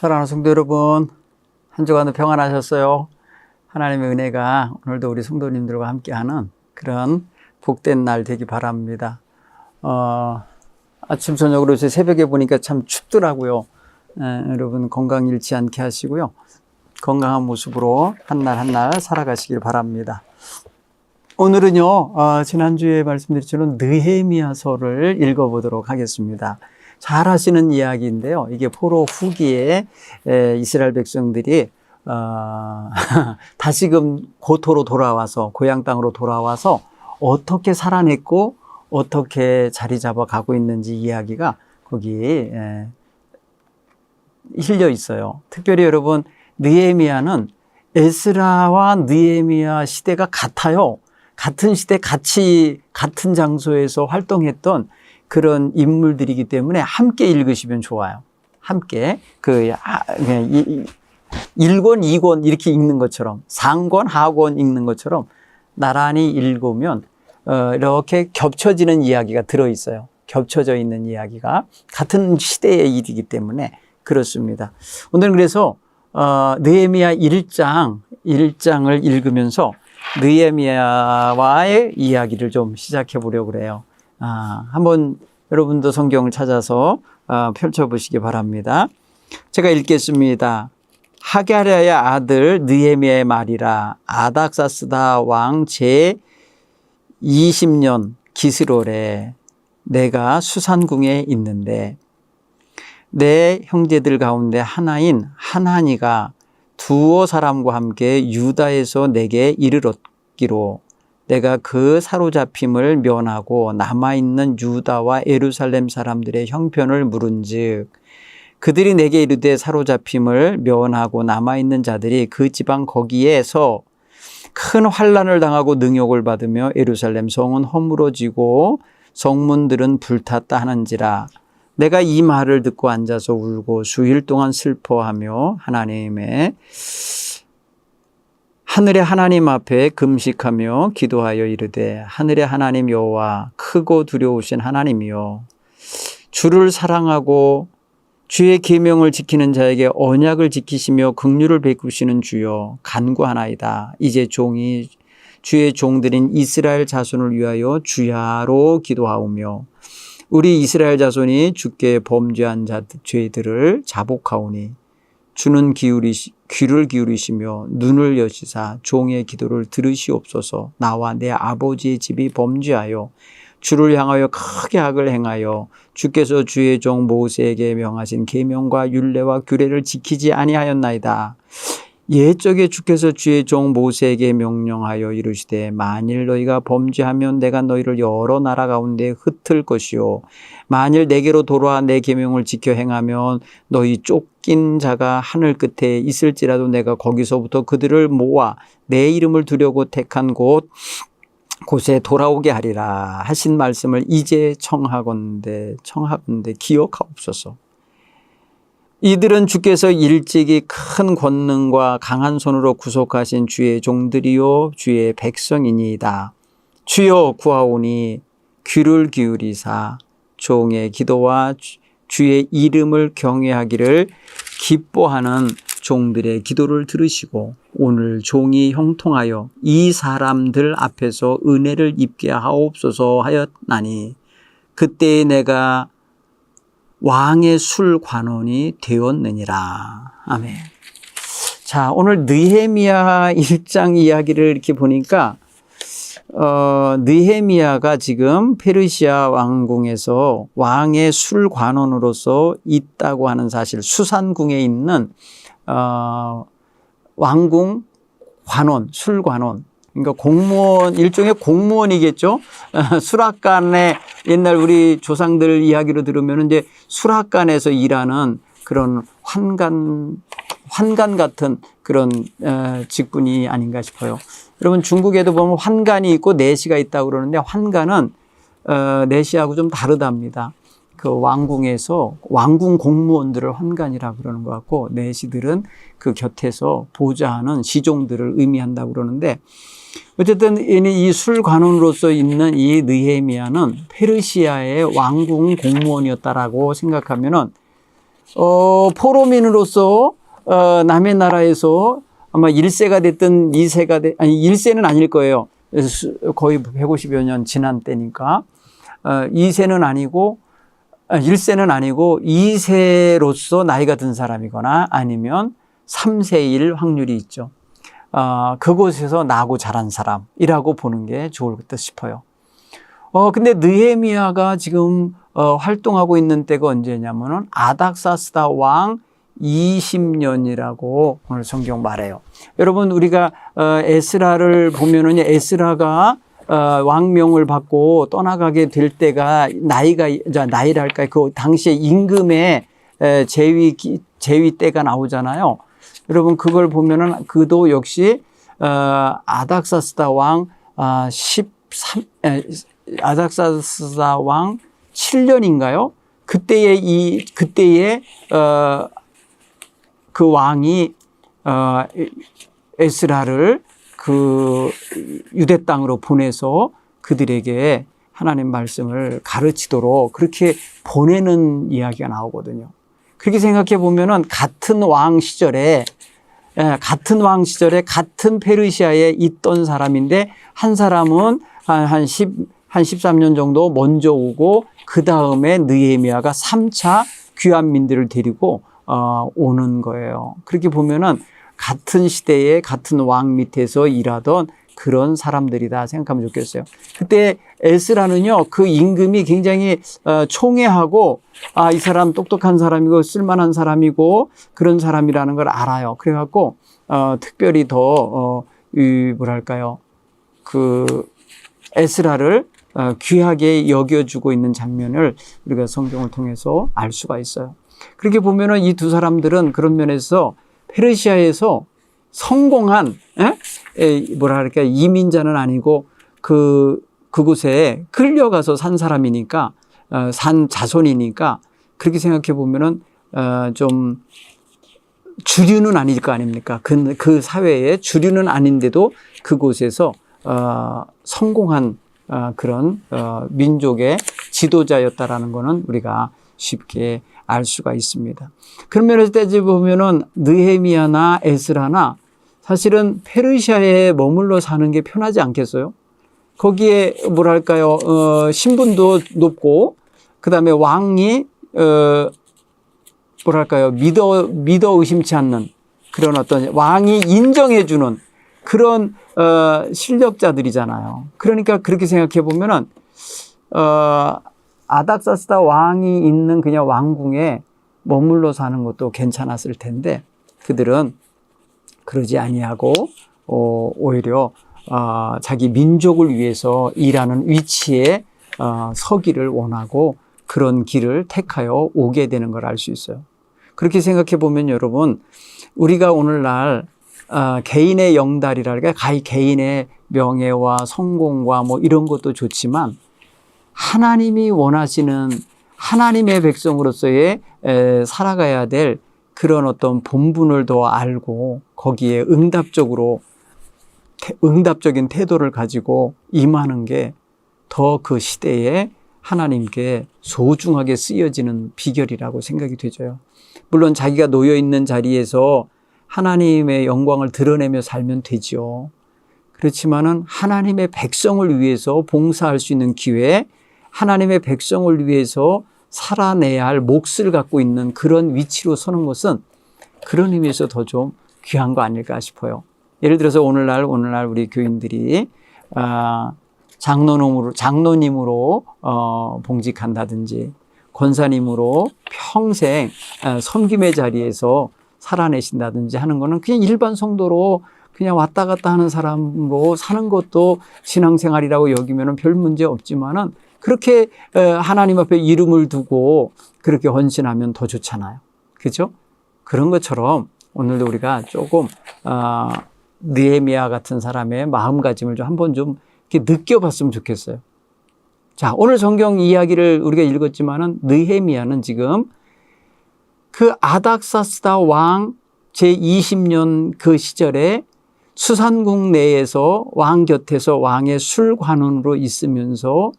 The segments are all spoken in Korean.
사랑하는 성도 여러분, 한 주간도 평안하셨어요? 하나님의 은혜가 오늘도 우리 성도님들과 함께하는 그런 복된 날 되기 바랍니다. 아침 저녁으로 새벽에 보니까 참 춥더라고요. 여러분 건강 잃지 않게 하시고요. 건강한 모습으로 한 날 한 날 살아가시길 바랍니다. 오늘은요, 지난주에 말씀드렸지만 느헤미야서를 읽어보도록 하겠습니다. 잘 하시는 이야기인데요. 이게 포로 후기에 이스라엘 백성들이 다시금 고토로 돌아와서 고향 땅으로 돌아와서 어떻게 살아냈고 어떻게 자리 잡아 가고 있는지 이야기가 거기에 실려 있어요. 특별히 여러분 느헤미야는 에스라와 느헤미야 시대가 같아요. 같은 시대 같이 같은 장소에서 활동했던 그런 인물들이기 때문에 함께 읽으시면 좋아요. 함께 1권, 2권 이렇게 읽는 것처럼 상권, 하권 읽는 것처럼 나란히 읽으면 이렇게 겹쳐지는 이야기가 들어있어요. 겹쳐져 있는 이야기가 같은 시대의 일이기 때문에 그렇습니다. 오늘은 그래서 느헤미야 1장을 읽으면서 느헤미야와의 이야기를 좀 시작해 보려고 그래요. 한번 여러분도 성경을 찾아서 펼쳐보시기 바랍니다. 제가 읽겠습니다. 하가랴의 아들 느헤미야의 말이라. 아닥사스다 왕 제 20년 기스롤에 내가 수산궁에 있는데 내 형제들 가운데 하나인 하나니가 두어 사람과 함께 유다에서 내게 이르렀기로 내가 그 사로잡힘을 면하고 남아있는 유다와 예루살렘 사람들의 형편을 물은즉 그들이 내게 이르되 사로잡힘을 면하고 남아있는 자들이 그 지방 거기에서 큰 환난을 당하고 능욕을 받으며 예루살렘 성은 허물어지고 성문들은 불탔다 하는지라. 내가 이 말을 듣고 앉아서 울고 수일 동안 슬퍼하며 하늘의 하나님 앞에 금식하며 기도하여 이르되 하늘의 하나님 여호와 크고 두려우신 하나님이여 주를 사랑하고 주의 계명을 지키는 자에게 언약을 지키시며 긍휼을 베푸시는 주여 간구하나이다. 이제 종이 주의 종들인 이스라엘 자손을 위하여 주야로 기도하오며 우리 이스라엘 자손이 주께 범죄한 죄들을 자복하오니 주는 귀를 기울이시며 눈을 여시사 종의 기도를 들으시옵소서. 나와 내 아버지의 집이 범죄하여 주를 향하여 크게 악을 행하여 주께서 주의 종 모세에게 명하신 계명과 율례와 규례를 지키지 아니하였나이다. 옛적에 주께서 주의 종 모세에게 명령하여 이르시되 만일 너희가 범죄하면 내가 너희를 여러 나라 가운데 흩을 것이요 만일 내게로 돌아와 내 계명을 지켜 행하면 너희 쫓긴 자가 하늘 끝에 있을지라도 내가 거기서부터 그들을 모아 내 이름을 두려고 택한 곳에 돌아오게 하리라 하신 말씀을 이제 청하건대 기억하옵소서. 이들은 주께서 일찍이 큰 권능과 강한 손으로 구속하신 주의 종들이요 주의 백성이니이다. 주여 구하오니 귀를 기울이사 종의 기도와 주의 이름을 경외하기를 기뻐하는 종들의 기도를 들으시고 오늘 종이 형통하여 이 사람들 앞에서 은혜를 입게 하옵소서 하였나니 그때에 내가 왕의 술 관원이 되었느니라. 아멘. 자, 오늘 느헤미야 1장 이야기를 이렇게 보니까 느헤미야가 지금 페르시아 왕궁에서 왕의 술 관원으로서 있다고 하는 사실, 수산궁에 있는 왕궁 관원, 술 관원. 그러니까 공무원, 일종의 공무원이겠죠. 수락관에 옛날 우리 조상들 이야기로 들으면 이제 수락관에서 일하는 그런 환관 같은 그런 직분이 아닌가 싶어요. 여러분 중국에도 보면 환관이 있고 내시가 있다고 그러는데 환관은 내시하고 좀 다르답니다. 그 왕궁에서 왕궁 공무원들을 환관이라고 그러는 것 같고 내시들은 그 곁에서 보좌하는 시종들을 의미한다고 그러는데 어쨌든 이 술관원으로서 있는 이 느헤미야는 페르시아의 왕궁 공무원이었다라고 생각하면은 포로민으로서 남의 나라에서 아마 1세가 됐든 1세는 아닐 거예요. 거의 150여 년 지난 때니까 2세는 아니고 1세는 아니고 2세로서 나이가 든 사람이거나 아니면 3세일 확률이 있죠. 그곳에서 나고 자란 사람이라고 보는 게 좋을 듯 싶어요. 근데 느헤미야가 지금 활동하고 있는 때가 언제냐면은 아닥사스다 왕 20년이라고 오늘 성경 말해요. 여러분, 우리가 에스라를 보면은 에스라가 왕명을 받고 떠나가게 될 때가 나이랄까 그 당시에 임금의 제위 때가 나오잖아요. 여러분, 그걸 보면은 그도 역시 아닥사스다 왕 13아닥사스다 왕 7년인가요? 그때에 그 왕이 에스라를 그 유대 땅으로 보내서 그들에게 하나님 말씀을 가르치도록 그렇게 보내는 이야기가 나오거든요. 그렇게 생각해 보면은 같은 왕 시절에 같은 페르시아에 있던 사람인데 한 사람은 한 13년 정도 먼저 오고 그 다음에 느헤미야가 3차 귀환민들을 데리고 오는 거예요. 그렇게 보면은 같은 시대에 같은 왕 밑에서 일하던 그런 사람들이다 생각하면 좋겠어요. 그때 에스라는요, 그 임금이 굉장히 총애하고 이 사람 똑똑한 사람이고 쓸만한 사람이고 그런 사람이라는 걸 알아요. 그래갖고 특별히 더 뭐랄까요, 그 에스라를 귀하게 여겨주고 있는 장면을 우리가 성경을 통해서 알 수가 있어요. 그렇게 보면은 이 두 사람들은 그런 면에서 페르시아에서 성공한 뭐랄까 이민자는 아니고 그곳에 끌려가서 산 사람이니까 산 자손이니까 그렇게 생각해 보면은 좀 주류는 아닐 거 아닙니까? 그 사회의 주류는 아닌데도 그곳에서 성공한 그런 민족의 지도자였다라는 거는 우리가 쉽게 알 수가 있습니다. 그런 면에서 따져보면은 느헤미야나 에스라나 사실은 페르시아에 머물러 사는 게 편하지 않겠어요? 거기에 뭐랄까요, 신분도 높고, 그 다음에 왕이, 뭐랄까요, 믿어 의심치 않는 그런 어떤 왕이 인정해주는 그런, 실력자들이잖아요. 그러니까 그렇게 생각해 보면은, 아닥사스다 왕이 있는 그냥 왕궁에 머물러 사는 것도 괜찮았을 텐데 그들은 그러지 아니하고 오히려 자기 민족을 위해서 일하는 위치에 서기를 원하고 그런 길을 택하여 오게 되는 걸 알 수 있어요. 그렇게 생각해 보면 여러분, 우리가 오늘날 개인의 영달이랄까, 개인의 명예와 성공과 뭐 이런 것도 좋지만 하나님이 원하시는 하나님의 백성으로서의 살아가야 될 그런 어떤 본분을 더 알고 거기에 응답적인 태도를 가지고 임하는 게 더 그 시대에 하나님께 소중하게 쓰여지는 비결이라고 생각이 되죠. 물론 자기가 놓여 있는 자리에서 하나님의 영광을 드러내며 살면 되죠. 그렇지만은 하나님의 백성을 위해서 봉사할 수 있는 기회, 하나님의 백성을 위해서 살아내야 할 몫을 갖고 있는 그런 위치로 서는 것은 그런 의미에서 더 좀 귀한 거 아닐까 싶어요. 예를 들어서 오늘날 우리 교인들이 장로님으로 봉직한다든지 권사님으로 평생 섬김의 자리에서 살아내신다든지 하는 거는 그냥 일반 성도로 그냥 왔다 갔다 하는 사람으로 사는 것도 신앙생활이라고 여기면은 별 문제 없지만은 그렇게 하나님 앞에 이름을 두고 그렇게 헌신하면 더 좋잖아요. 그죠? 그런 것처럼 오늘도 우리가 조금 느헤미야 같은 사람의 마음가짐을 좀 한번 좀 이렇게 느껴봤으면 좋겠어요. 자, 오늘 성경 이야기를 우리가 읽었지만은 느헤미야는 지금 그 아닥사스다 왕 제20년 그 시절에 수산국 내에서 왕 곁에서 왕의 술관원으로 있으면서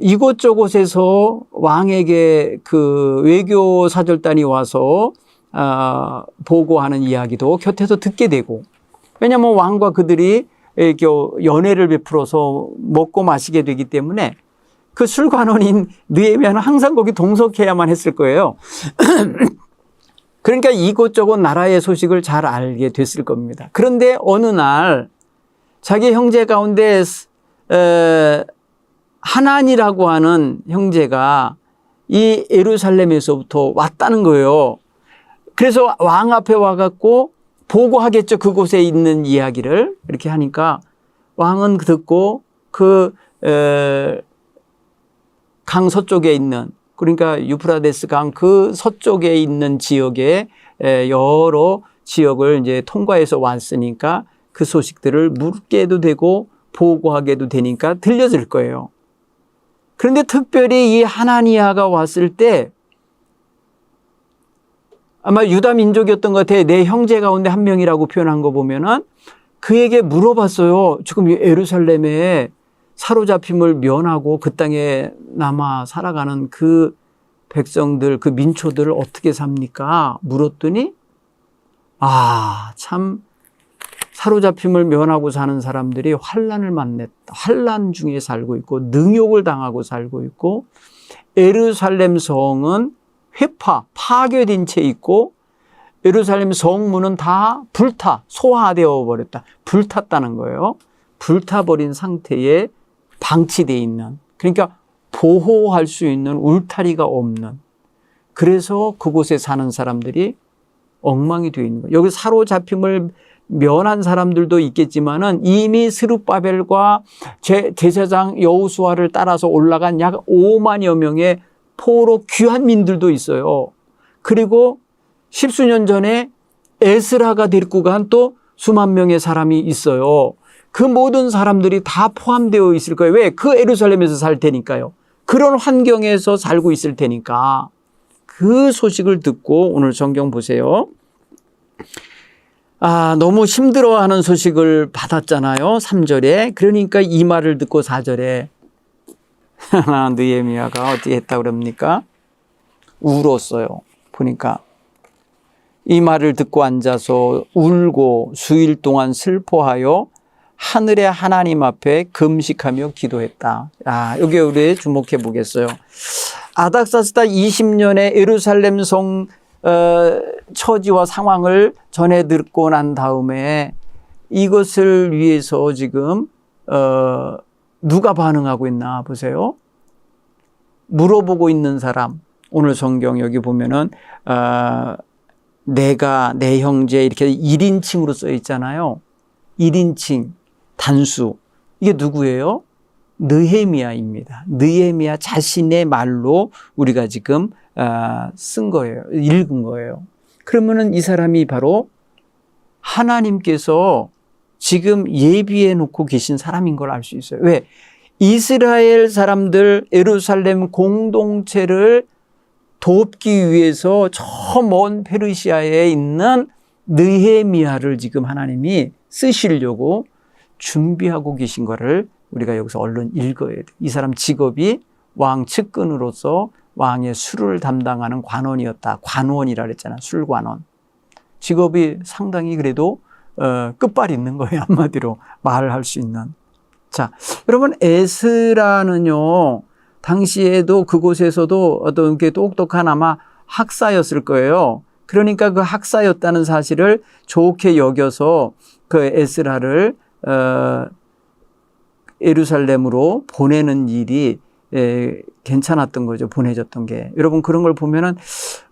이곳저곳에서 왕에게 그 외교 사절단이 와서 보고하는 이야기도 곁에서 듣게 되고, 왜냐하면 왕과 그들이 이렇게 연회를 베풀어서 먹고 마시게 되기 때문에 그 술관원인 느헤미야는 항상 거기 동석해야만 했을 거예요. 그러니까 이곳저곳 나라의 소식을 잘 알게 됐을 겁니다. 그런데 어느 날 자기 형제 가운데 하난이라고 하는 형제가 이 예루살렘에서부터 왔다는 거예요. 그래서 왕 앞에 와갖고 보고하겠죠. 그곳에 있는 이야기를. 이렇게 하니까 왕은 듣고 그 강 서쪽에 있는, 그러니까 유프라데스 강 그 서쪽에 있는 지역에 여러 지역을 이제 통과해서 왔으니까 그 소식들을 묻게도 되고 보고하게도 되니까 들려질 거예요. 그런데 특별히 이 하나니아가 왔을 때 아마 유다 민족이었던 것 같아요. 내 형제 가운데 한 명이라고 표현한 거 보면은 그에게 물어봤어요. 지금 예루살렘에 사로잡힘을 면하고 그 땅에 남아 살아가는 그 백성들, 그 민초들을 어떻게 삽니까? 물었더니 참 사로잡힘을 면하고 사는 사람들이 환난을 만났다. 환난 중에 살고 있고 능욕을 당하고 살고 있고 예루살렘 성은 파괴된 채 있고 예루살렘 성문은 다 소화되어 버렸다. 불탔다는 거예요. 불타버린 상태에 방치되어 있는, 그러니까 보호할 수 있는 울타리가 없는, 그래서 그곳에 사는 사람들이 엉망이 되어 있는 거예요. 여기 사로잡힘을 면한 사람들도 있겠지만은 이미 스룹바벨과 제사장 여호수아를 따라서 올라간 약 5만여 명의 포로 귀한 민들도 있어요. 그리고 십수년 전에 에스라가 데리고 간 또 수만 명의 사람이 있어요. 그 모든 사람들이 다 포함되어 있을 거예요. 왜? 그 예루살렘에서 살 테니까요. 그런 환경에서 살고 있을 테니까. 그 소식을 듣고 오늘 성경 보세요. 너무 힘들어하는 소식을 받았잖아요. 3절에. 그러니까 이 말을 듣고 4절에 느헤미야가 어떻게 했다고 그럽니까? 울었어요. 보니까 이 말을 듣고 앉아서 울고 수일 동안 슬퍼하여 하늘의 하나님 앞에 금식하며 기도했다. 여기 우리 주목해 보겠어요. 아닥사스다 20년에 예루살렘 성 처지와 상황을 전해 듣고 난 다음에 이것을 위해서 지금 누가 반응하고 있나 보세요. 물어보고 있는 사람. 오늘 성경 여기 보면은 내가, 내 형제 이렇게 1인칭으로 써 있잖아요. 1인칭 단수. 이게 누구예요? 느헤미야입니다. 느헤미야 자신의 말로 우리가 지금 쓴 거예요. 읽은 거예요. 그러면은 이 사람이 바로 하나님께서 지금 예비해 놓고 계신 사람인 걸 알 수 있어요. 왜? 이스라엘 사람들 예루살렘 공동체를 돕기 위해서 저 먼 페르시아에 있는 느헤미야를 지금 하나님이 쓰시려고 준비하고 계신 거를 우리가 여기서 얼른 읽어야 돼요. 이 사람 직업이 왕 측근으로서 왕의 술을 담당하는 관원이었다. 관원이라 그랬잖아. 술관원. 직업이 상당히 그래도 끝발이 있는 거예요. 한마디로 말을 할 수 있는. 자, 여러분 에스라는요. 당시에도 그곳에서도 어떤 게 똑똑한 아마 학사였을 거예요. 그러니까 그 학사였다는 사실을 좋게 여겨서 그 에스라를 예루살렘으로 보내는 일이 괜찮았던 거죠. 보내졌던 게. 여러분 그런 걸 보면은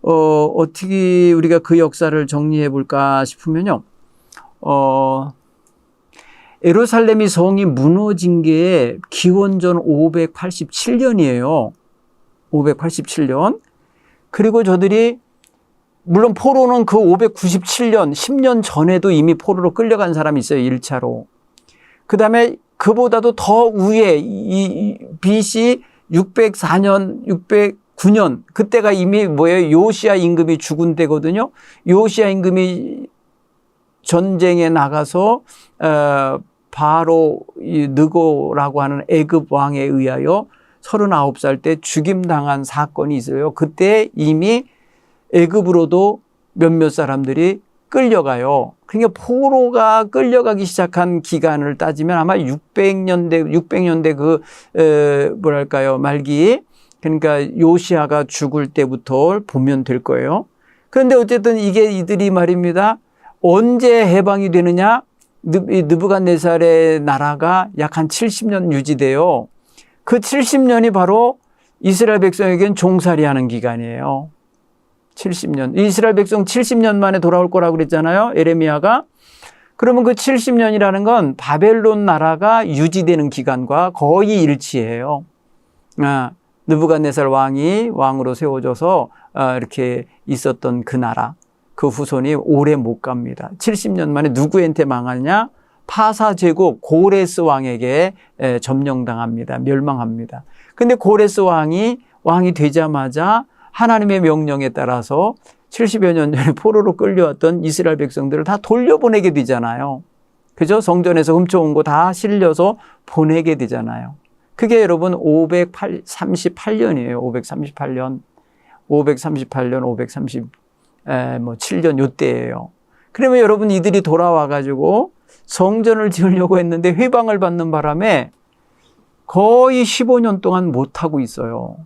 어떻게 우리가 그 역사를 정리해 볼까 싶으면요. 예루살렘이 성이 무너진 게 기원전 587년이에요. 587년. 그리고 저들이 물론 포로는 그 597년, 10년 전에도 이미 포로로 끌려간 사람이 있어요. 1차로. 그 다음에 그보다도 더 위에 이 BC 604년, 609년 그때가 이미 뭐예요? 요시야 임금이 죽은 때거든요. 요시야 임금이 전쟁에 나가서 바로 이 느고라고 하는 애굽 왕에 의하여 39살 때 죽임당한 사건이 있어요. 그때 이미 애굽으로도 몇몇 사람들이 끌려가요. 그러니까 포로가 끌려가기 시작한 기간을 따지면 아마 600년대 뭐랄까요, 말기. 그러니까 요시아가 죽을 때부터 보면 될 거예요. 그런데 어쨌든 이게 이들이 말입니다. 언제 해방이 되느냐? 느부갓네살의 나라가 약 한 70년 유지돼요. 그 70년이 바로 이스라엘 백성에겐 종살이하는 기간이에요. 70년. 이스라엘 백성 70년 만에 돌아올 거라고 그랬잖아요. 에레미야가. 그러면 그 70년이라는 건 바벨론 나라가 유지되는 기간과 거의 일치해요. 느부갓네살 왕이 왕으로 세워져서 이렇게 있었던 그 나라, 그 후손이 오래 못 갑니다. 70년 만에 누구한테 망하냐? 파사 제국 고레스 왕에게 점령당합니다. 멸망합니다. 근데 고레스 왕이 되자마자 하나님의 명령에 따라서 70여 년 전에 포로로 끌려왔던 이스라엘 백성들을 다 돌려보내게 되잖아요. 그죠? 성전에서 훔쳐온 거 다 실려서 보내게 되잖아요. 그게 여러분 538년이에요. 537년 요때예요. 그러면 여러분 이들이 돌아와가지고 성전을 지으려고 했는데 회방을 받는 바람에 거의 15년 동안 못하고 있어요.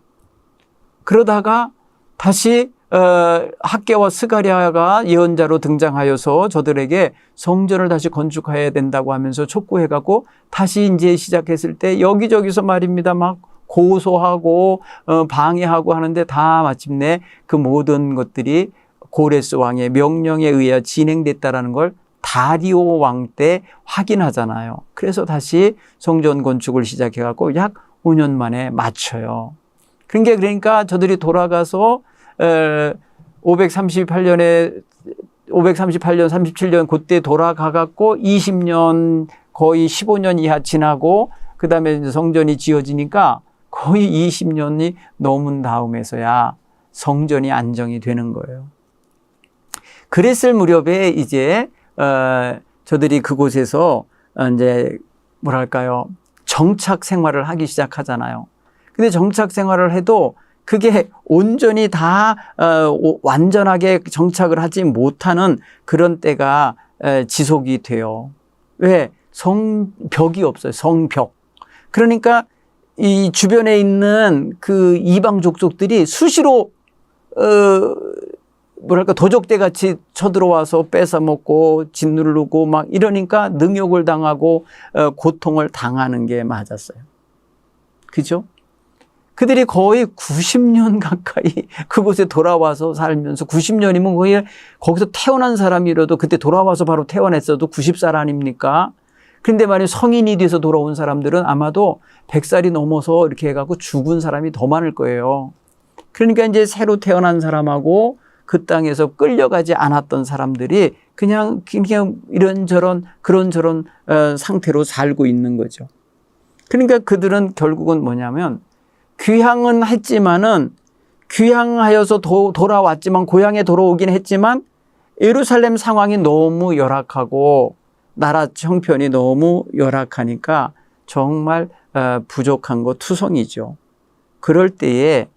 그러다가 다시 학개와 스가랴가 예언자로 등장하여서 저들에게 성전을 다시 건축해야 된다고 하면서 촉구해갖고 다시 이제 시작했을 때 여기저기서 말입니다. 막 고소하고 방해하고 하는데 다 마침내 그 모든 것들이 고레스 왕의 명령에 의해 진행됐다라는 걸 다리오 왕 때 확인하잖아요. 그래서 다시 성전 건축을 시작해갖고 약 5년 만에 마쳐요. 그러니까 저들이 돌아가서 538년, 37년 그때 돌아가갖고 20년 거의 15년 이하 지나고 그 다음에 성전이 지어지니까 거의 20년이 넘은 다음에서야 성전이 안정이 되는 거예요. 그랬을 무렵에 이제 저들이 그곳에서 이제 뭐랄까요, 정착 생활을 하기 시작하잖아요. 근데 정착 생활을 해도 그게 온전히 다 완전하게 정착을 하지 못하는 그런 때가 지속이 돼요. 왜? 성벽이 없어요. 성벽. 그러니까 이 주변에 있는 그 이방 족속들이 수시로 뭐랄까 도적대 같이 쳐들어와서 뺏어먹고 짓누르고 막 이러니까 능욕을 당하고 고통을 당하는 게 맞았어요. 그죠? 그들이 거의 90년 가까이 그곳에 돌아와서 살면서 90년이면 거의 거기서 태어난 사람이라도 그때 돌아와서 바로 태어났어도 90살 아닙니까? 근데 만약 성인이 돼서 돌아온 사람들은 아마도 100살이 넘어서 이렇게 해갖고 죽은 사람이 더 많을 거예요. 그러니까 이제 새로 태어난 사람하고 그 땅에서 끌려가지 않았던 사람들이 그냥 이런저런 그런저런 상태로 살고 있는 거죠. 그러니까 그들은 결국은 뭐냐면 귀향은 했지만은 귀향하여서 돌아왔지만 고향에 돌아오긴 했지만 예루살렘 상황이 너무 열악하고 나라 형편이 너무 열악하니까 정말 부족한 거 투성이죠. 그럴 때에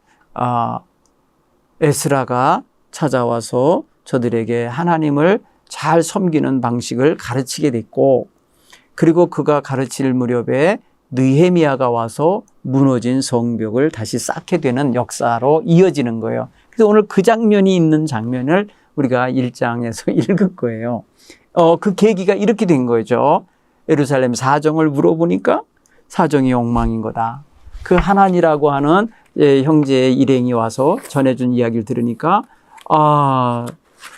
에스라가 찾아와서 저들에게 하나님을 잘 섬기는 방식을 가르치게 됐고, 그리고 그가 가르칠 무렵에 느헤미야가 와서 무너진 성벽을 다시 쌓게 되는 역사로 이어지는 거예요. 그래서 오늘 그 장면이 있는 장면을 우리가 1장에서 읽을 거예요. 그 계기가 이렇게 된 거죠. 예루살렘 사정을 물어보니까 사정이 엉망인 거다. 그 하난이라고 하는 형제의 일행이 와서 전해준 이야기를 들으니까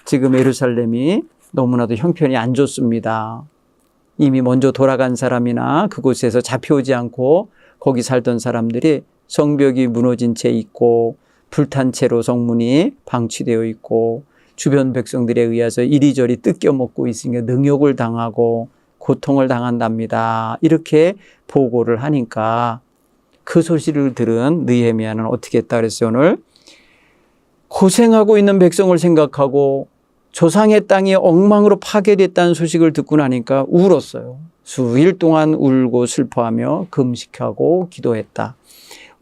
지금 예루살렘이 너무나도 형편이 안 좋습니다. 이미 먼저 돌아간 사람이나 그곳에서 잡혀오지 않고 거기 살던 사람들이 성벽이 무너진 채 있고 불탄 채로 성문이 방치되어 있고 주변 백성들에 의해서 이리저리 뜯겨먹고 있으니까 능욕을 당하고 고통을 당한답니다. 이렇게 보고를 하니까 그 소식을 들은 느헤미야는 어떻게 했다 그랬어요. 오늘 고생하고 있는 백성을 생각하고 조상의 땅이 엉망으로 파괴됐다는 소식을 듣고 나니까 울었어요. 수일 동안 울고 슬퍼하며 금식하고 기도했다.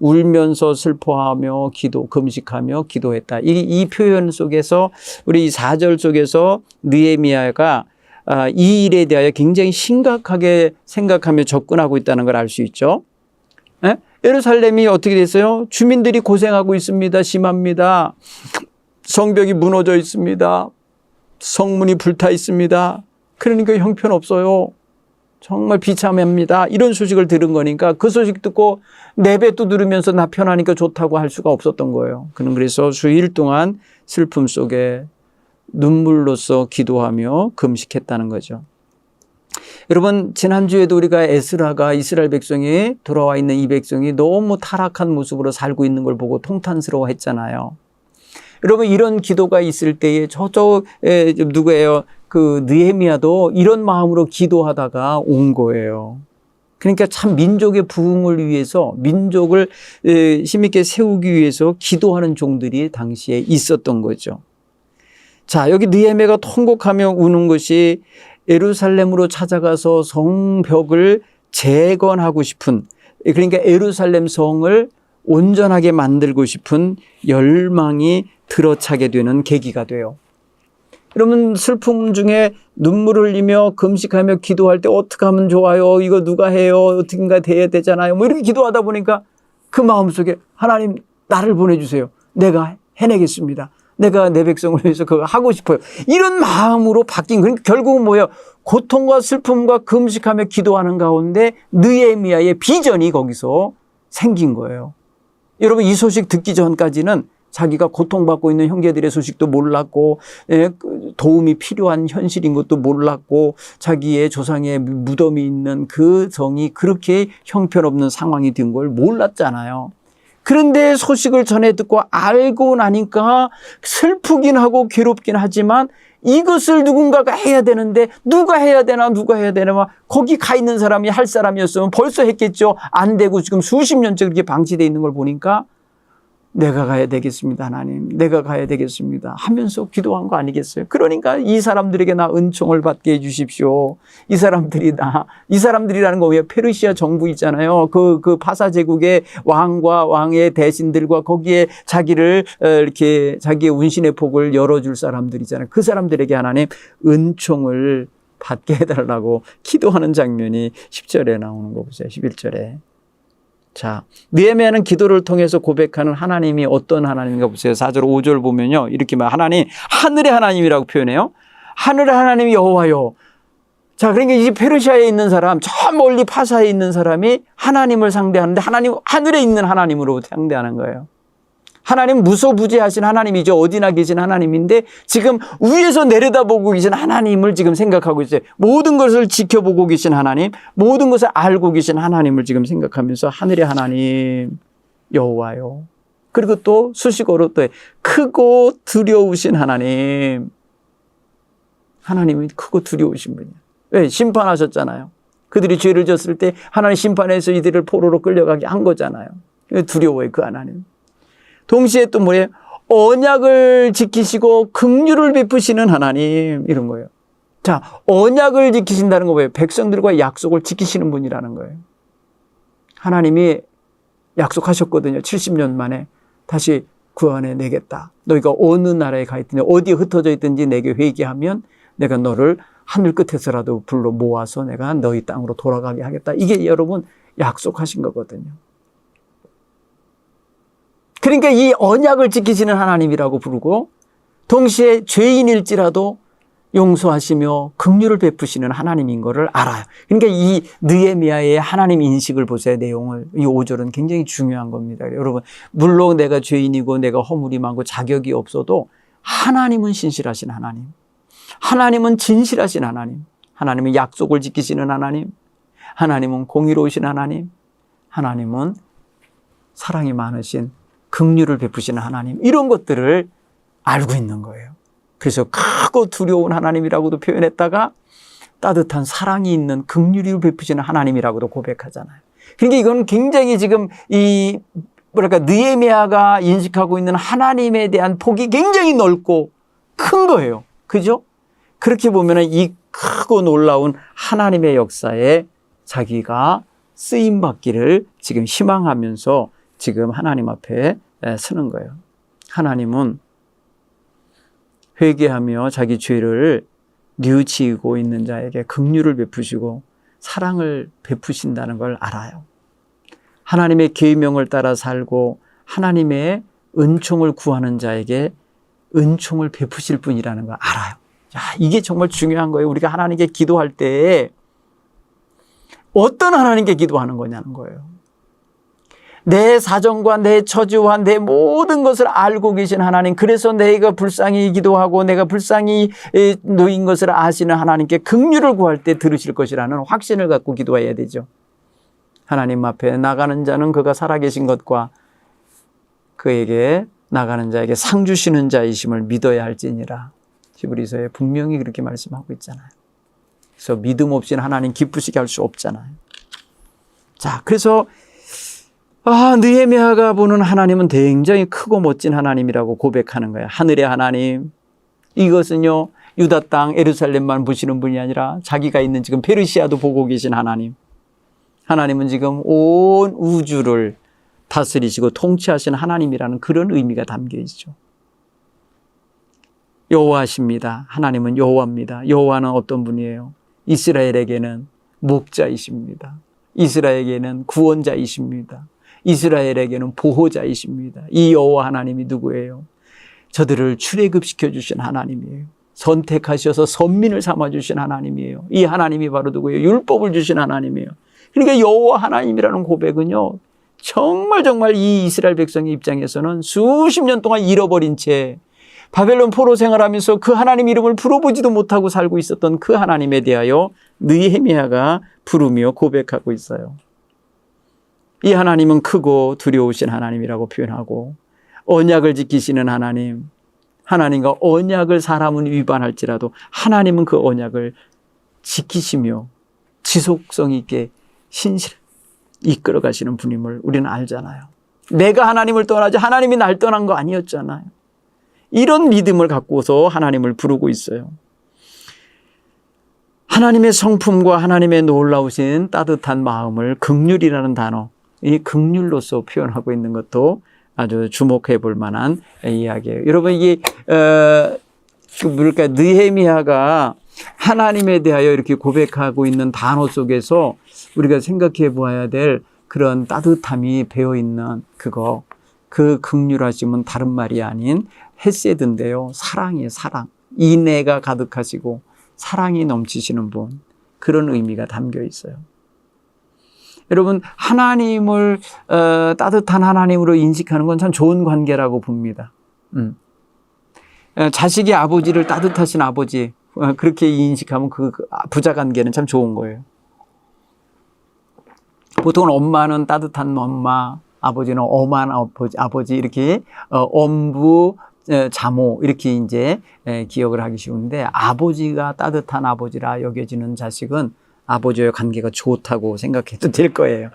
울면서 슬퍼하며 금식하며 기도했다. 이 표현 속에서 우리 이 4절 속에서 느헤미야가 이 일에 대하여 굉장히 심각하게 생각하며 접근하고 있다는 걸 알 수 있죠. 예? 예루살렘이 어떻게 됐어요? 주민들이 고생하고 있습니다. 심합니다. 성벽이 무너져 있습니다. 성문이 불타 있습니다. 그러니까 형편없어요. 정말 비참합니다. 이런 소식을 들은 거니까 그 소식 듣고 내배 두드리면서 나 편하니까 좋다고 할 수가 없었던 거예요. 그는 그래서 수일 동안 슬픔 속에 눈물로써 기도하며 금식했다는 거죠. 여러분, 지난주에도 우리가 에스라가 이스라엘 백성이 돌아와 있는 이 백성이 너무 타락한 모습으로 살고 있는 걸 보고 통탄스러워 했잖아요. 여러분, 이런 기도가 있을 때에 누구예요? 그 느헤미야도 이런 마음으로 기도하다가 온 거예요. 그러니까 참 민족의 부흥을 위해서, 민족을 힘있게 세우기 위해서 기도하는 종들이 당시에 있었던 거죠. 자, 여기 느헤미야가 통곡하며 우는 것이 예루살렘으로 찾아가서 성벽을 재건하고 싶은, 그러니까 예루살렘 성을 온전하게 만들고 싶은 열망이 들어차게 되는 계기가 돼요. 여러분, 슬픔 중에 눈물을 흘리며 금식하며 기도할 때 어떻게 하면 좋아요? 이거 누가 해요? 어떻게인가 돼야 되잖아요. 뭐 이렇게 기도하다 보니까 그 마음속에 하나님 나를 보내주세요. 내가 해내겠습니다. 내가 내 백성을 위해서 그거 하고 싶어요. 이런 마음으로 바뀐, 그러니까 결국은 뭐예요? 고통과 슬픔과 금식하며 기도하는 가운데 느헤미야의 비전이 거기서 생긴 거예요. 여러분, 이 소식 듣기 전까지는 자기가 고통받고 있는 형제들의 소식도 몰랐고, 도움이 필요한 현실인 것도 몰랐고, 자기의 조상의 무덤이 있는 그 성이 그렇게 형편없는 상황이 된 걸 몰랐잖아요. 그런데 소식을 전해 듣고 알고 나니까 슬프긴 하고 괴롭긴 하지만 이것을 누군가가 해야 되는데 누가 해야 되나 거기 가 있는 사람이 할 사람이었으면 벌써 했겠죠. 안 되고 지금 수십 년째 그렇게 방치되어 있는 걸 보니까 내가 가야 되겠습니다. 하나님, 내가 가야 되겠습니다 하면서 기도한 거 아니겠어요? 그러니까 이 사람들에게 나 은총을 받게 해주십시오. 이 사람들이라는 거 왜 페르시아 정부 있잖아요. 그 파사 제국의 왕과 왕의 대신들과 거기에 자기를 이렇게 자기의 운신의 폭을 열어줄 사람들이잖아요. 그 사람들에게 하나님 은총을 받게 해달라고 기도하는 장면이 10절에 나오는 거 보세요. 11절에. 자, 느헤미야는 기도를 통해서 고백하는 하나님이 어떤 하나님인가 보세요. 4절 5절 보면요, 이렇게 말 하나님, 하늘의 하나님이라고 표현해요. 하늘의 하나님이 여호와요. 자, 그러니까 이 페르시아에 있는 사람, 저 멀리 파사에 있는 사람이 하나님을 상대하는데 하나님, 하늘에 있는 하나님으로 상대하는 거예요. 하나님 무소부재하신 하나님이죠. 어디나 계신 하나님인데 지금 위에서 내려다보고 계신 하나님을 지금 생각하고 있어요. 모든 것을 지켜보고 계신 하나님, 모든 것을 알고 계신 하나님을 지금 생각하면서 하늘의 하나님 여호와요. 그리고 또 수식어로 또 크고 두려우신 하나님. 하나님이 크고 두려우신 분이에요. 왜? 심판하셨잖아요. 그들이 죄를 졌을 때 하나님 심판해서 이들을 포로로 끌려가게 한 거잖아요. 두려워요, 그 하나님. 동시에 또 뭐예요? 언약을 지키시고 긍휼을 베푸시는 하나님, 이런 거예요. 자, 언약을 지키신다는 거 뭐예요? 백성들과 약속을 지키시는 분이라는 거예요. 하나님이 약속하셨거든요. 70년 만에 다시 구원해 내겠다. 너희가 어느 나라에 가 있든지 어디에 흩어져 있든지 내게 회개하면 내가 너를 하늘 끝에서라도 불러 모아서 내가 너희 땅으로 돌아가게 하겠다. 이게 여러분 약속하신 거거든요. 그러니까 이 언약을 지키시는 하나님이라고 부르고 동시에 죄인일지라도 용서하시며 긍휼을 베푸시는 하나님인 거를 알아요. 그러니까 이 느헤미야의 하나님 인식을 보세요. 내용을. 이 5절은 굉장히 중요한 겁니다. 여러분, 물론 내가 죄인이고 내가 허물이 많고 자격이 없어도 하나님은 신실하신 하나님, 하나님은 진실하신 하나님, 하나님은 약속을 지키시는 하나님, 하나님은 공의로우신 하나님, 하나님은 사랑이 많으신 긍휼을 베푸시는 하나님, 이런 것들을 알고 있는 거예요. 그래서 크고 두려운 하나님이라고도 표현했다가 따뜻한 사랑이 있는 긍휼을 베푸시는 하나님이라고도 고백하잖아요. 그러니까 이건 굉장히 지금 느헤미야가 인식하고 있는 하나님에 대한 폭이 굉장히 넓고 큰 거예요. 그죠? 그렇게 보면 이 크고 놀라운 하나님의 역사에 자기가 쓰임 받기를 지금 희망하면서 지금 하나님 앞에 서는 거예요. 하나님은 회개하며 자기 죄를 뉘우치고 있는 자에게 긍휼을 베푸시고 사랑을 베푸신다는 걸 알아요. 하나님의 계명을 따라 살고 하나님의 은총을 구하는 자에게 은총을 베푸실 분이라는 걸 알아요. 야, 이게 정말 중요한 거예요. 우리가 하나님께 기도할 때 어떤 하나님께 기도하는 거냐는 거예요. 내 사정과 내 처지와 내 모든 것을 알고 계신 하나님, 그래서 내가 불쌍히 기도하고 내가 불쌍히 놓인 것을 아시는 하나님께 긍휼을 구할 때 들으실 것이라는 확신을 갖고 기도해야 되죠. 하나님 앞에 나가는 자는 그가 살아계신 것과 그에게 나가는 자에게 상 주시는 자이심을 믿어야 할지니라. 히브리서에 분명히 그렇게 말씀하고 있잖아요. 그래서 믿음 없이는 하나님 기쁘시게 할 수 없잖아요. 자, 그래서 느헤미야가 보는 하나님은 굉장히 크고 멋진 하나님이라고 고백하는 거예요. 하늘의 하나님, 이것은요 유다 땅 예루살렘만 보시는 분이 아니라 자기가 있는 지금 페르시아도 보고 계신 하나님. 하나님은 지금 온 우주를 다스리시고 통치하신 하나님이라는 그런 의미가 담겨 있죠. 여호와십니다. 하나님은 여호와입니다. 여호와는 어떤 분이에요? 이스라엘에게는 목자이십니다. 이스라엘에게는 구원자이십니다. 이스라엘에게는 보호자이십니다. 이 여호와 하나님이 누구예요? 저들을 출애굽시켜 주신 하나님이에요. 선택하셔서 선민을 삼아 주신 하나님이에요. 이 하나님이 바로 누구예요? 율법을 주신 하나님이에요. 그러니까 여호와 하나님이라는 고백은요, 정말 이 이스라엘 백성의 입장에서는 수십 년 동안 잃어버린 채 바벨론 포로 생활하면서 그 하나님 이름을 부르보지도 못하고 살고 있었던 그 하나님에 대하여 느헤미야가 부르며 고백하고 있어요. 이 하나님은 크고 두려우신 하나님이라고 표현하고, 언약을 지키시는 하나님, 하나님과 언약을 사람은 위반할지라도 하나님은 그 언약을 지키시며 지속성 있게 신실을 이끌어 가시는 분임을 우리는 알잖아요. 내가 하나님을 떠나지 하나님이 날 떠난 거 아니었잖아요. 이런 믿음을 갖고서 하나님을 부르고 있어요. 하나님의 성품과 하나님의 놀라우신 따뜻한 마음을 긍휼이라는 단어, 이 긍휼로서 표현하고 있는 것도 아주 주목해 볼 만한 이야기예요. 여러분, 이게 느헤미야가 하나님에 대하여 이렇게 고백하고 있는 단어 속에서 우리가 생각해 보아야 될 그런 따뜻함이 배어 있는 그 긍휼하심은 다른 말이 아닌 헤세드인데요. 사랑이에요, 사랑. 인애가 가득하시고 사랑이 넘치시는 분, 그런 의미가 담겨 있어요. 여러분, 하나님을 따뜻한 하나님으로 인식하는 건 참 좋은 관계라고 봅니다. 자식이 아버지를 따뜻하신 아버지, 그렇게 인식하면 그 부자 관계는 참 좋은 거예요. 보통은 엄마는 따뜻한 엄마, 아버지는 엄한 아버지 이렇게 엄부, 자모 이렇게 이제 기억을 하기 쉬운데, 아버지가 따뜻한 아버지라 여겨지는 자식은 아버지와의 관계가 좋다고 생각해도 될 거예요.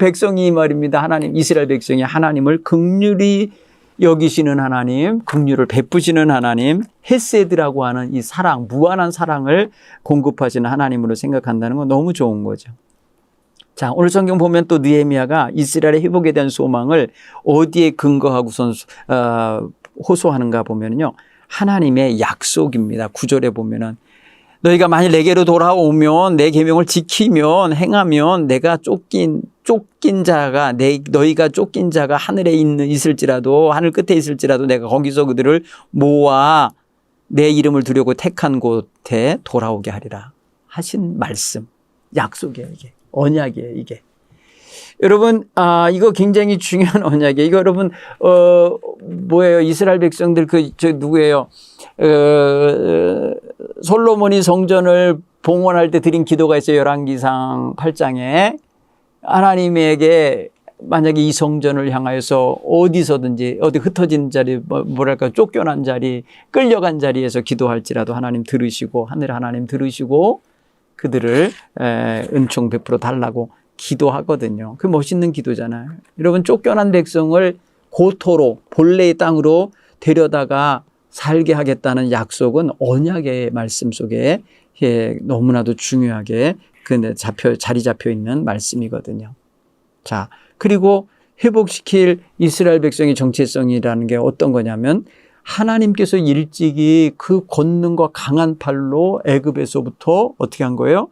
백성이 말입니다. 하나님, 이스라엘 백성이 하나님을 긍휼히 여기시는 하나님, 긍휼을 베푸시는 하나님, 헤세드라고 하는 이 사랑, 무한한 사랑을 공급하시는 하나님으로 생각한다는 건 너무 좋은 거죠. 자, 오늘 성경 보면 또 느헤미야가 이스라엘의 회복에 대한 소망을 어디에 근거하고선 호소하는가 보면요, 하나님의 약속입니다. 9절에 보면은 너희가 만일 내게로 돌아오면 내 계명을 지키면 행하면 내가 쫓긴 자가 너희가 쫓긴 자가 하늘에 있을지라도 하늘 끝에 있을지라도 내가 거기서 그들을 모아 내 이름을 두려고 택한 곳에 돌아오게 하리라 하신 말씀, 약속이에요. 이게 언약이에요. 이게 여러분, 이거 굉장히 중요한 언약이에요. 이거 여러분, 뭐예요? 이스라엘 백성들 누구예요? 솔로몬이 성전을 봉헌할 때 드린 기도가 있어요. 열왕기상 8장에. 하나님에게 만약에 이 성전을 향하여서 어디서든지, 어디 흩어진 자리, 뭐랄까, 쫓겨난 자리, 끌려간 자리에서 기도할지라도 하나님 들으시고, 하늘 하나님 들으시고, 그들을 은총 베풀어 달라고 기도하거든요. 그 멋있는 기도잖아요. 여러분, 쫓겨난 백성을 고토로 본래의 땅으로 데려다가 살게 하겠다는 약속은 언약의 말씀 속에 너무나도 중요하게 자리 잡혀 있는 말씀이거든요. 자, 그리고 회복시킬 이스라엘 백성의 정체성이라는 게 어떤 거냐면 하나님께서 일찍이 그 권능과 강한 팔로 애굽에서부터 어떻게 한 거예요?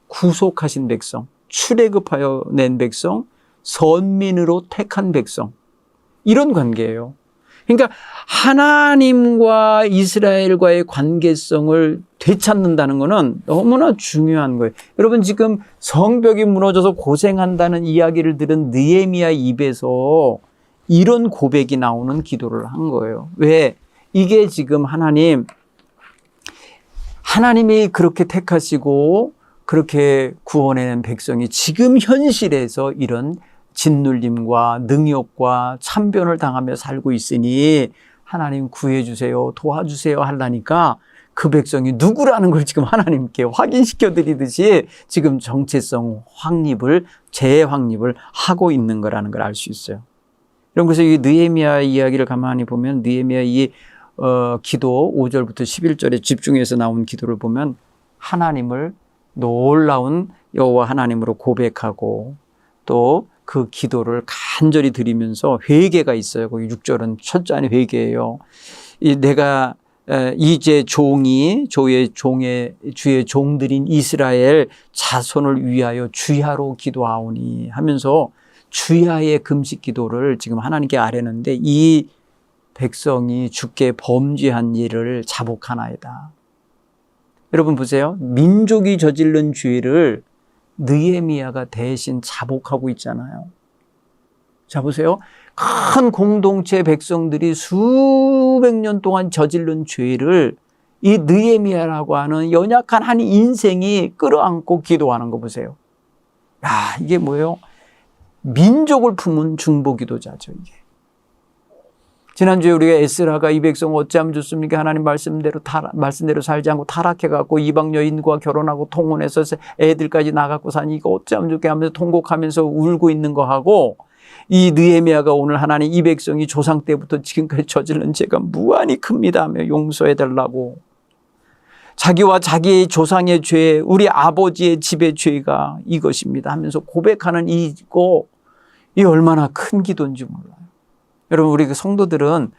구속하신 백성, 출애굽하여 낸 백성, 선민으로 택한 백성, 이런 관계예요. 그러니까 하나님과 이스라엘과의 관계성을 되찾는다는 것은 너무나 중요한 거예요. 여러분, 지금 성벽이 무너져서 고생한다는 이야기를 들은 느헤미야 입에서 이런 고백이 나오는 기도를 한 거예요. 왜? 이게 지금 하나님이 그렇게 택하시고 그렇게 구원해낸 백성이 지금 현실에서 이런 짓눌림과 능욕과 참변을 당하며 살고 있으니 하나님 구해주세요, 도와주세요 하려니까 그 백성이 누구라는 걸 지금 하나님께 확인시켜 드리듯이 지금 정체성 확립을, 재확립을 하고 있는 거라는 걸 알 수 있어요. 그래서 이 느헤미야 이야기를 가만히 보면 느헤미야 이 기도 5절부터 11절에 집중해서 나온 기도를 보면 하나님을 놀라운 여호와 하나님으로 고백하고 또 그 기도를 간절히 드리면서 회개가 있어요. 거기 6절은 철저한 회개예요. 내가 이제 주의 종들인 이스라엘 자손을 위하여 주야로 기도하오니 하면서 주야의 금식 기도를 지금 하나님께 아뢰는데 이 백성이 주께 범죄한 일을 자복하나이다. 여러분 보세요. 민족이 저지른 죄를 느헤미야가 대신 자복하고 있잖아요. 자 보세요. 큰 공동체 백성들이 수백 년 동안 저지른 죄를 이 느헤미야라고 하는 연약한 한 인생이 끌어안고 기도하는 거 보세요. 야, 이게 뭐예요? 민족을 품은 중보기도자죠, 이게. 지난주에 우리가 에스라가 이 백성 어찌하면 좋습니까? 하나님 말씀대로 살지 않고 타락해갖고 이방 여인과 결혼하고 통혼해서 애들까지 나갖고 사니 이거 어찌하면 좋게 하면서 통곡하면서 울고 있는 거 하고 이 느헤미야가 오늘 하나님 이 백성이 조상 때부터 지금까지 저지른 죄가 무한히 큽니다 하며 용서해달라고 자기와 자기의 조상의 죄, 우리 아버지의 집의 죄가 이것입니다 하면서 고백하는 이 얼마나 큰 기도인지 몰라요. 여러분, 우리 그 성도들은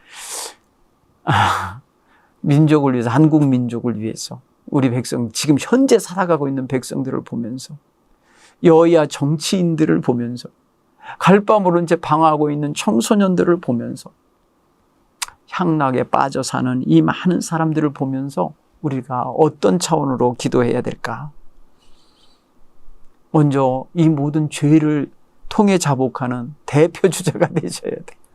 민족을 위해서, 한국 민족을 위해서 우리 백성, 지금 현재 살아가고 있는 백성들을 보면서 여야 정치인들을 보면서 갈바 모른 채 방황하고 있는 청소년들을 보면서 향락에 빠져 사는 이 많은 사람들을 보면서 우리가 어떤 차원으로 기도해야 될까? 먼저 이 모든 죄를 통해 자복하는 대표 주자가 되셔야 돼요.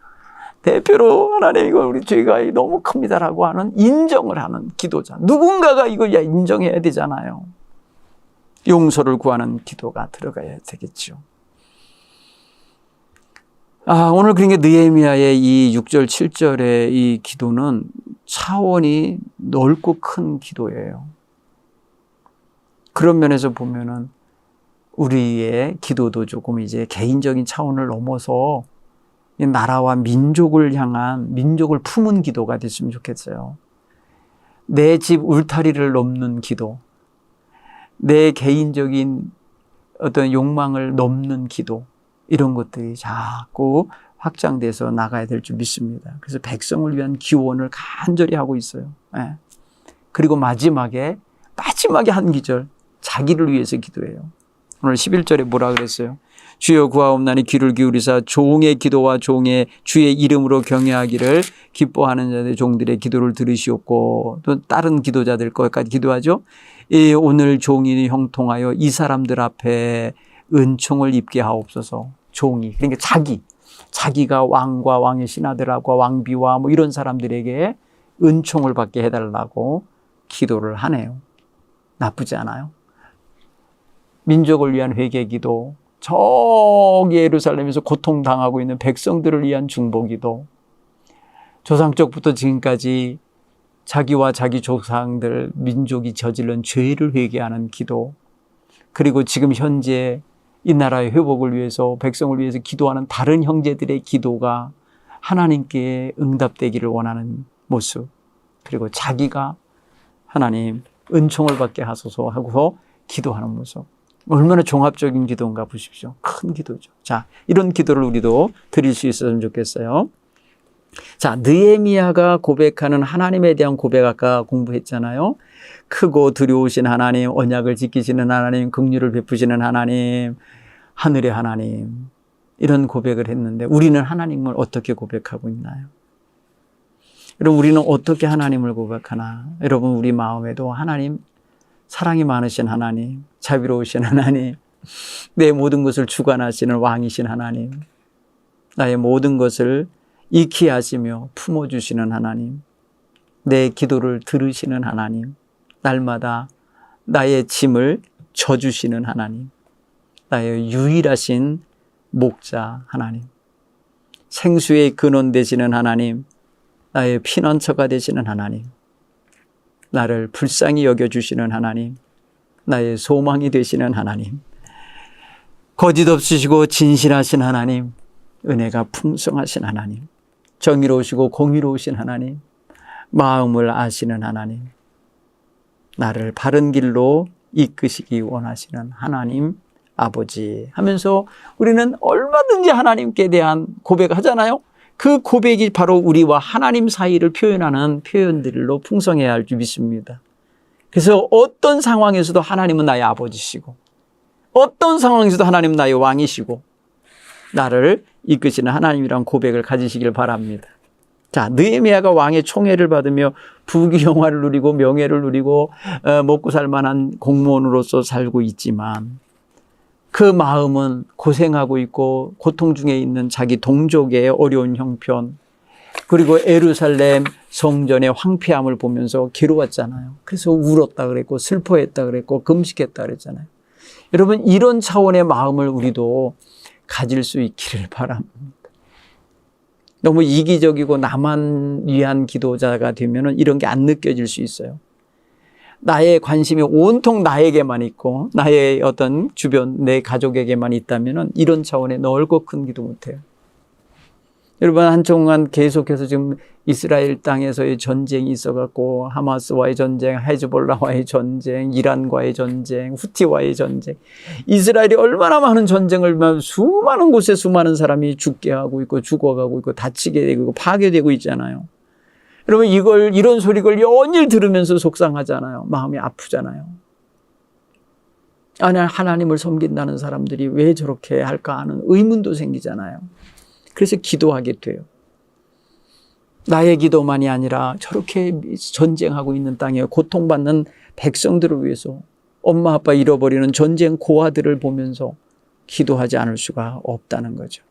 대표로 하나님 이거 우리 죄가 너무 큽니다라고 하는 인정을 하는 기도자. 누군가가 이걸 인정해야 되잖아요. 용서를 구하는 기도가 들어가야 되겠죠. 오늘 그러니까 느헤미야의 이 6절 7절의 이 기도는 차원이 넓고 큰 기도예요. 그런 면에서 보면은 우리의 기도도 조금 이제 개인적인 차원을 넘어서 나라와 민족을 향한, 민족을 품은 기도가 됐으면 좋겠어요. 내 집 울타리를 넘는 기도, 내 개인적인 어떤 욕망을 넘는 기도, 이런 것들이 자꾸 확장돼서 나가야 될 줄 믿습니다. 그래서 백성을 위한 기원을 간절히 하고 있어요. 네. 그리고 마지막에 한 기절, 자기를 위해서 기도해요. 오늘 11절에 뭐라 그랬어요? 주여 구하옵나니 귀를 기울이사 종의 기도와 주의 이름으로 경외하기를 기뻐하는 자들 종들의 기도를 들으시옵고, 또 다른 기도자들 거기까지 기도하죠. 오늘 종이 형통하여 이 사람들 앞에 은총을 입게 하옵소서. 종이, 그러니까 자기가 왕과 왕의 신하들하고 왕비와 뭐 이런 사람들에게 은총을 받게 해달라고 기도를 하네요. 나쁘지 않아요. 민족을 위한 회개기도, 저기 예루살렘에서 고통당하고 있는 백성들을 위한 중보기도, 조상적부터 지금까지 자기와 자기 조상들, 민족이 저지른 죄를 회개하는 기도, 그리고 지금 현재 이 나라의 회복을 위해서, 백성을 위해서 기도하는 다른 형제들의 기도가 하나님께 응답되기를 원하는 모습, 그리고 자기가 하나님 은총을 받게 하소서 하고서 기도하는 모습, 얼마나 종합적인 기도인가 보십시오. 큰 기도죠. 자, 이런 기도를 우리도 드릴 수 있었으면 좋겠어요. 자, 느헤미야가 고백하는 하나님에 대한 고백 아까 공부했잖아요. 크고 두려우신 하나님, 언약을 지키시는 하나님, 긍휼을 베푸시는 하나님, 하늘의 하나님, 이런 고백을 했는데 우리는 하나님을 어떻게 고백하고 있나요? 여러분, 우리는 어떻게 하나님을 고백하나? 여러분, 우리 마음에도 하나님, 사랑이 많으신 하나님, 자비로우신 하나님, 내 모든 것을 주관하시는 왕이신 하나님, 나의 모든 것을 익히 하시며 품어주시는 하나님, 내 기도를 들으시는 하나님, 날마다 나의 짐을 져주시는 하나님, 나의 유일하신 목자 하나님, 생수의 근원 되시는 하나님, 나의 피난처가 되시는 하나님, 나를 불쌍히 여겨주시는 하나님, 나의 소망이 되시는 하나님, 거짓 없으시고 진실하신 하나님, 은혜가 풍성하신 하나님, 정의로우시고 공의로우신 하나님, 마음을 아시는 하나님, 나를 바른 길로 이끄시기 원하시는 하나님 아버지 하면서 우리는 얼마든지 하나님께 대한 고백하잖아요. 그 고백이 바로 우리와 하나님 사이를 표현하는 표현들로 풍성해야 할 줄 믿습니다. 그래서 어떤 상황에서도 하나님은 나의 아버지시고, 어떤 상황에서도 하나님은 나의 왕이시고, 나를 이끄시는 하나님이란 고백을 가지시길 바랍니다. 자, 느헤미야가 왕의 총애를 받으며 부귀영화를 누리고 명예를 누리고 먹고 살 만한 공무원으로서 살고 있지만 그 마음은 고생하고 있고 고통 중에 있는 자기 동족의 어려운 형편, 그리고 예루살렘 성전의 황폐함을 보면서 괴로웠잖아요. 그래서 울었다 그랬고 슬퍼했다 그랬고 금식했다 그랬잖아요. 여러분, 이런 차원의 마음을 우리도 가질 수 있기를 바랍니다. 너무 이기적이고 나만 위한 기도자가 되면 이런 게 안 느껴질 수 있어요. 나의 관심이 온통 나에게만 있고 나의 어떤 주변 내 가족에게만 있다면 이런 차원의 넓고 큰 기도 못해요. 여러분, 한동안 계속해서 지금 이스라엘 땅에서의 전쟁이 있어갖고 하마스와의 전쟁, 헤즈볼라와의 전쟁, 이란과의 전쟁, 후티와의 전쟁, 이스라엘이 얼마나 많은 전쟁을 수많은 곳에 수많은 사람이 죽게 하고 있고 죽어가고 있고 다치게 되고 파괴되고 있잖아요. 여러분, 이런 소리를 연일 들으면서 속상하잖아요. 마음이 아프잖아요. 아니, 하나님을 섬긴다는 사람들이 왜 저렇게 할까 하는 의문도 생기잖아요. 그래서 기도하게 돼요. 나의 기도만이 아니라 저렇게 전쟁하고 있는 땅에 고통받는 백성들을 위해서 엄마 아빠 잃어버리는 전쟁 고아들을 보면서 기도하지 않을 수가 없다는 거죠.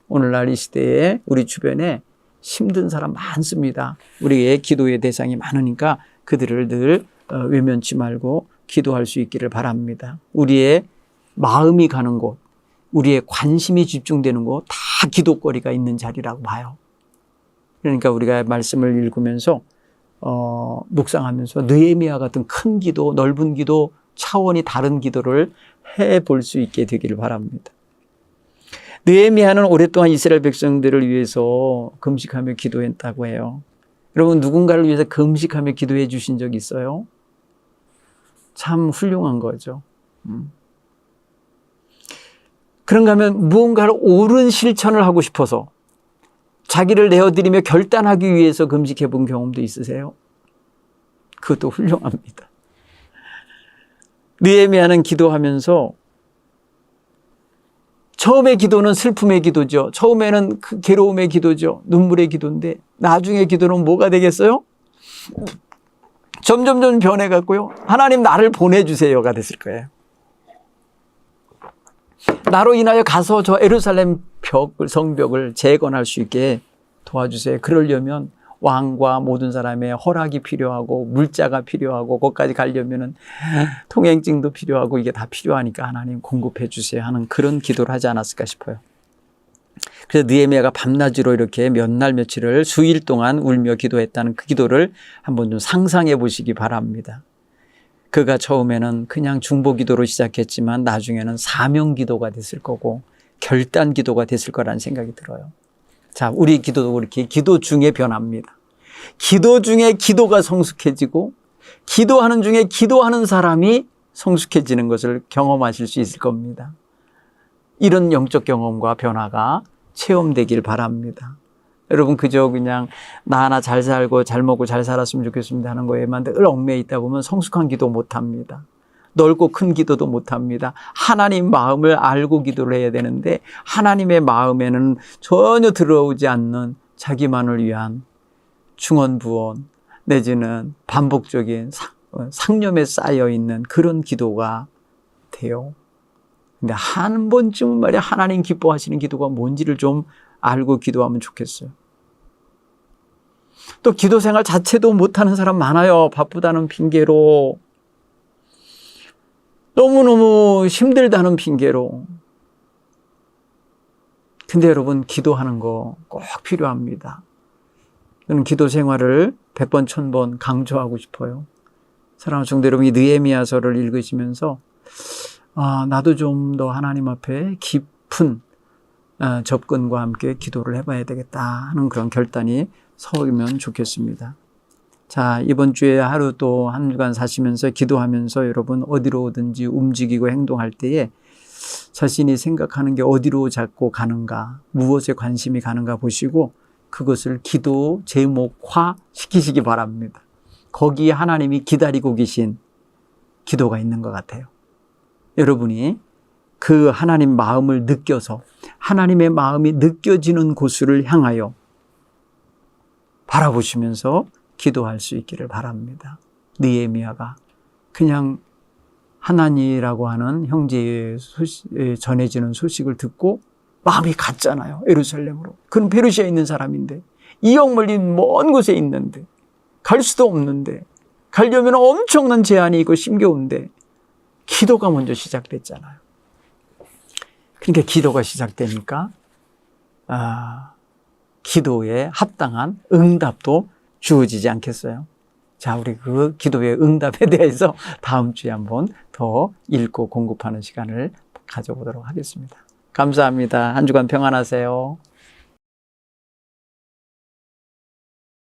오늘날 이 시대에 우리 주변에 힘든 사람 많습니다. 우리의 기도의 대상이 많으니까 그들을 늘 외면치 말고 기도할 수 있기를 바랍니다. 우리의 마음이 가는 곳, 우리의 관심이 집중되는 곳, 다 기도거리가 있는 자리라고 봐요. 그러니까 우리가 말씀을 읽으면서 묵상하면서 느헤미야 같은 큰 기도, 넓은 기도, 차원이 다른 기도를 해볼 수 있게 되기를 바랍니다. 느헤미야는 오랫동안 이스라엘 백성들을 위해서 금식하며 기도했다고 해요. 여러분, 누군가를 위해서 금식하며 기도해 주신 적 있어요? 참 훌륭한 거죠. 그런가 하면 무언가를 옳은 실천을 하고 싶어서 자기를 내어드리며 결단하기 위해서 금식해 본 경험도 있으세요? 그것도 훌륭합니다. 느헤미야는 기도하면서 처음의 기도는 슬픔의 기도죠. 처음에는 그 괴로움의 기도죠. 눈물의 기도인데 나중에 기도는 뭐가 되겠어요? 점점점 변해갔고요. 하나님 나를 보내주세요가 됐을 거예요. 나로 인하여 가서 저 예루살렘 성벽을 재건할 수 있게 도와주세요. 그러려면 왕과 모든 사람의 허락이 필요하고 물자가 필요하고 거기까지 가려면 통행증도 필요하고 이게 다 필요하니까 하나님 공급해 주세요 하는 그런 기도를 하지 않았을까 싶어요. 그래서 느헤미야가 밤낮으로 이렇게 몇 날 며칠을 수일 동안 울며 기도했다는 그 기도를 한번 좀 상상해 보시기 바랍니다. 그가 처음에는 그냥 중보 기도로 시작했지만 나중에는 사명 기도가 됐을 거고 결단 기도가 됐을 거라는 생각이 들어요. 자, 우리 기도도 그렇게 기도 중에 변합니다. 기도 중에 기도가 성숙해지고 기도하는 중에 기도하는 사람이 성숙해지는 것을 경험하실 수 있을 겁니다. 이런 영적 경험과 변화가 체험되길 바랍니다. 여러분 그저 그냥 나 하나 잘 살고 잘 먹고 잘 살았으면 좋겠습니다 하는 거에만 늘 얽매여 있다 보면 성숙한 기도 못합니다. 넓고 큰 기도도 못합니다. 하나님 마음을 알고 기도를 해야 되는데 하나님의 마음에는 전혀 들어오지 않는 자기만을 위한 중언부언 내지는 반복적인 상념에 쌓여있는 그런 기도가 돼요. 근데 한 번쯤은 말이야 하나님 기뻐하시는 기도가 뭔지를 좀 알고 기도하면 좋겠어요. 또 기도 생활 자체도 못하는 사람 많아요. 바쁘다는 핑계로, 너무너무 힘들다는 핑계로. 근데 여러분 기도하는 거 꼭 필요합니다. 저는 기도 생활을 100번 1000번 강조하고 싶어요. 사랑하는 성도 여러분, 이 느헤미야서를 읽으시면서 나도 좀 더 하나님 앞에 깊은 접근과 함께 기도를 해봐야 되겠다 하는 그런 결단이 서면 좋겠습니다. 자, 이번 주에 하루 또 한 주간 사시면서 기도하면서 여러분 어디로든지 움직이고 행동할 때에 자신이 생각하는 게 어디로 자꾸 가는가, 무엇에 관심이 가는가 보시고 그것을 기도 제목화 시키시기 바랍니다. 거기에 하나님이 기다리고 계신 기도가 있는 것 같아요. 여러분이 그 하나님 마음을 느껴서 하나님의 마음이 느껴지는 곳을 향하여 바라보시면서 기도할 수 있기를 바랍니다. 느헤미야가 그냥 하나니라고 하는 형제의 전해지는 소식을 듣고 마음이 갔잖아요. 예루살렘으로. 그는 페르시아에 있는 사람인데 이역 멀린 먼 곳에 있는데 갈 수도 없는데 가려면 엄청난 제한이 있고 심겨운데 기도가 먼저 시작됐잖아요. 그러니까 기도가 시작되니까 기도에 합당한 응답도 주어지지 않겠어요? 자, 우리 그 기도의 응답에 대해서 다음 주에 한번 더 읽고 공급하는 시간을 가져보도록 하겠습니다. 감사합니다. 한 주간 평안하세요.